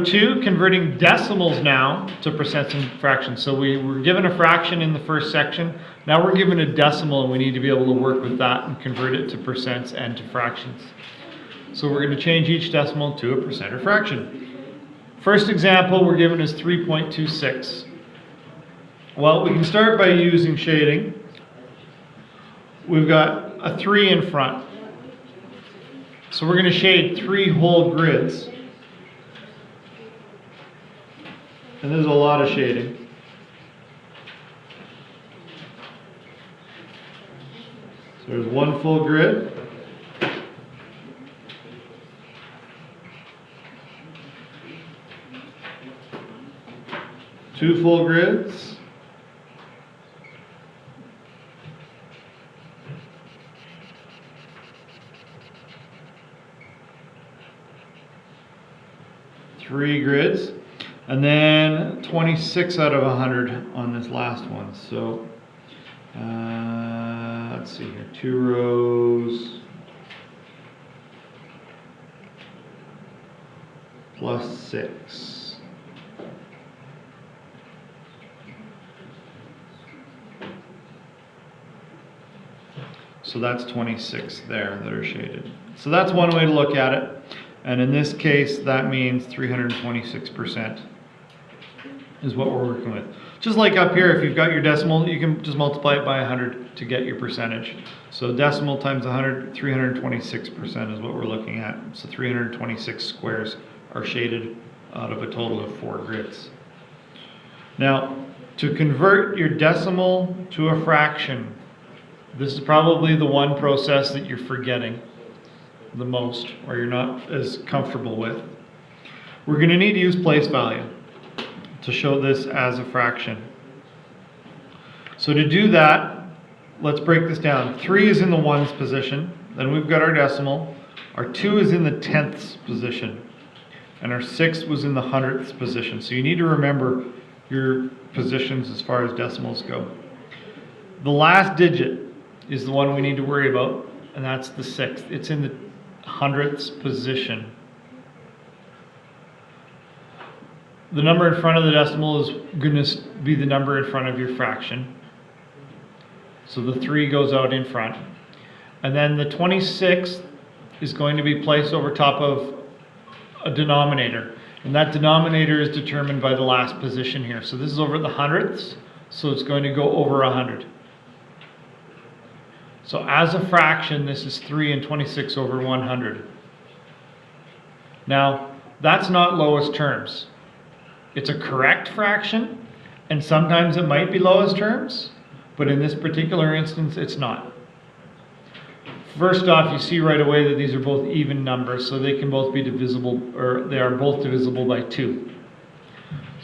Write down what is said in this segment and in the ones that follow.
2, converting decimals now to percents and fractions. So we were given a fraction in the first section. Now we're given a decimal, and we need to be able to work with that and convert it to percents and to fractions. So we're going to change each decimal to a percent or fraction. First example we're given is 3.26. Well, we can start by using shading. We've got a 3 in front. So we're going to shade 3 whole grids. And there's a lot of shading. So there's 1 full grid. Two full grids. Three grids. And then 26 out of 100 on this last one. So let's see here, 2 rows plus 6. So that's 26 there that are shaded. So that's one way to look at it. And in this case, that means 326% is what we're working with. Just like up here, if you've got your decimal, you can just multiply it by 100 to get your percentage. So decimal times 100, 326% is what we're looking at. So 326 squares are shaded out of a total of 4 grids. Now, to convert your decimal to a fraction, this is probably the one process that you're forgetting the most, or you're not as comfortable with. We're going to need to use place value to show this as a fraction. So to do that, let's break this down. 3 is in the ones position, then we've got our decimal. Our 2 is in the tenths position, and our 6 was in the hundredths position. So you need to remember your positions as far as decimals go. The last digit is the one we need to worry about, and that's the 6th. It's in the hundredths position. The number in front of the decimal is going to be the number in front of your fraction. So the 3 goes out in front. And then the 26th is going to be placed over top of a denominator. And that denominator is determined by the last position here. So this is over the hundredths, so it's going to go over 100. So as a fraction, this is 3 and 26 over 100. Now, that's not lowest terms. It's a correct fraction, and sometimes it might be lowest terms, but in this particular instance, it's not. First off, you see right away that these are both even numbers, so they can both be divisible, or they are both divisible by 2.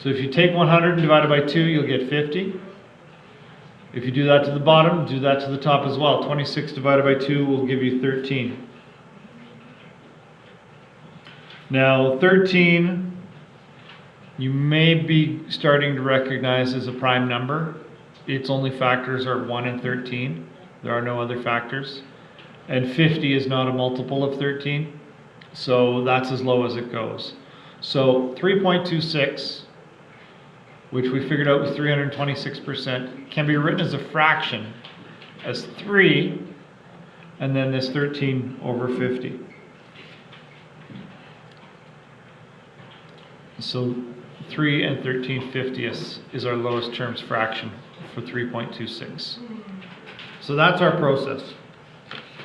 So if you take 100 and divide it by 2, you'll get 50. If you do that to the bottom, do that to the top as well. 26 divided by 2 will give you 13. Now 13, you may be starting to recognize as a prime number. Its only factors are 1 and 13. There are no other factors. And 50 is not a multiple of 13, so that's as low as it goes. So 3.26, which we figured out was 326%, can be written as a fraction as 3, and then this 13 over 50. So 3 and 13/50ths is our lowest terms fraction for 3.26. So that's our process.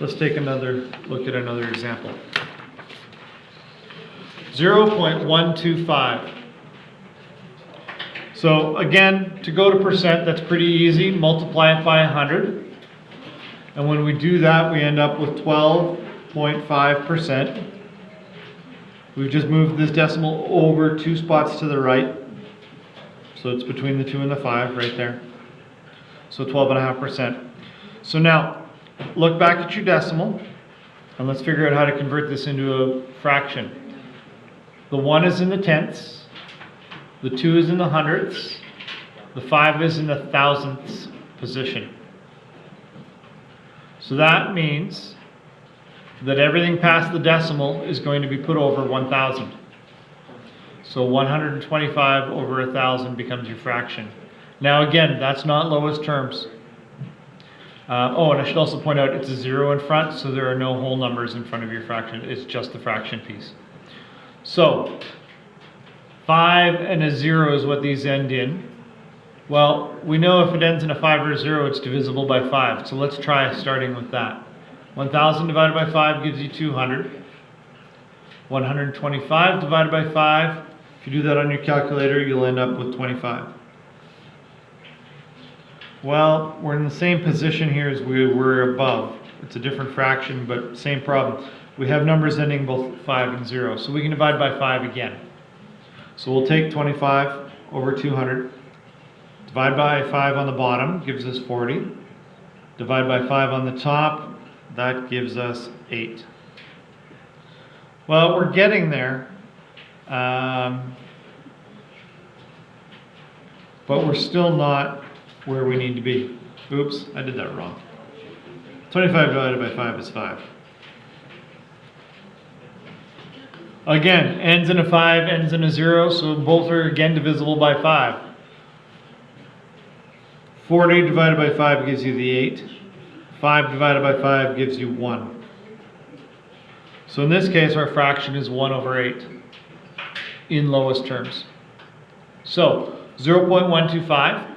Let's take another look at another example. 0.125. So again, to go to percent, that's pretty easy. Multiply it by 100. And when we do that, we end up with 12.5%. We've just moved this decimal over 2 spots to the right. So it's between the 2 and the 5 right there. So 12.5%. So now, look back at your decimal, and let's figure out how to convert this into a fraction. The 1 is in the tenths, the 2 is in the hundredths, the 5 is in the thousandths position. So that means that everything past the decimal is going to be put over 1,000. So 125 over 1,000 becomes your fraction. Now again, that's not lowest terms. Oh, and I should also point out it's a 0 in front, so there are no whole numbers in front of your fraction. It's just the fraction piece. So 5 and a 0 is what these end in. Well, we know if it ends in a 5 or a 0, it's divisible by 5. So let's try starting with that. 1,000 divided by 5 gives you 200. 125 divided by 5, if you do that on your calculator, you'll end up with 25. Well, we're in the same position here as we were above. It's a different fraction, but same problem. We have numbers ending both 5 and 0, so we can divide by 5 again. So we'll take 25 over 200. Divide by 5 on the bottom gives us 40. Divide by 5 on the top, that gives us 8. Well, we're getting there, but we're still not where we need to be. Oops, I did that wrong. 25 divided by 5 is 5. Again, ends in a 5, ends in a 0, so both are again divisible by 5. 40 divided by 5 gives you the 8. 5 divided by 5 gives you 1. So in this case, our fraction is 1 over 8 in lowest terms. So 0.125,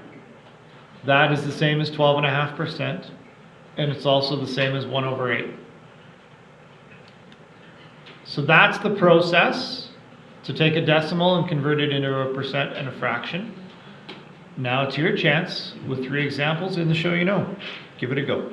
that is the same as 12.5%, and it's also the same as 1 over 8. So that's the process to take a decimal and convert it into a percent and a fraction. Now it's your chance with 3 examples in the Show You Know. Give it a go.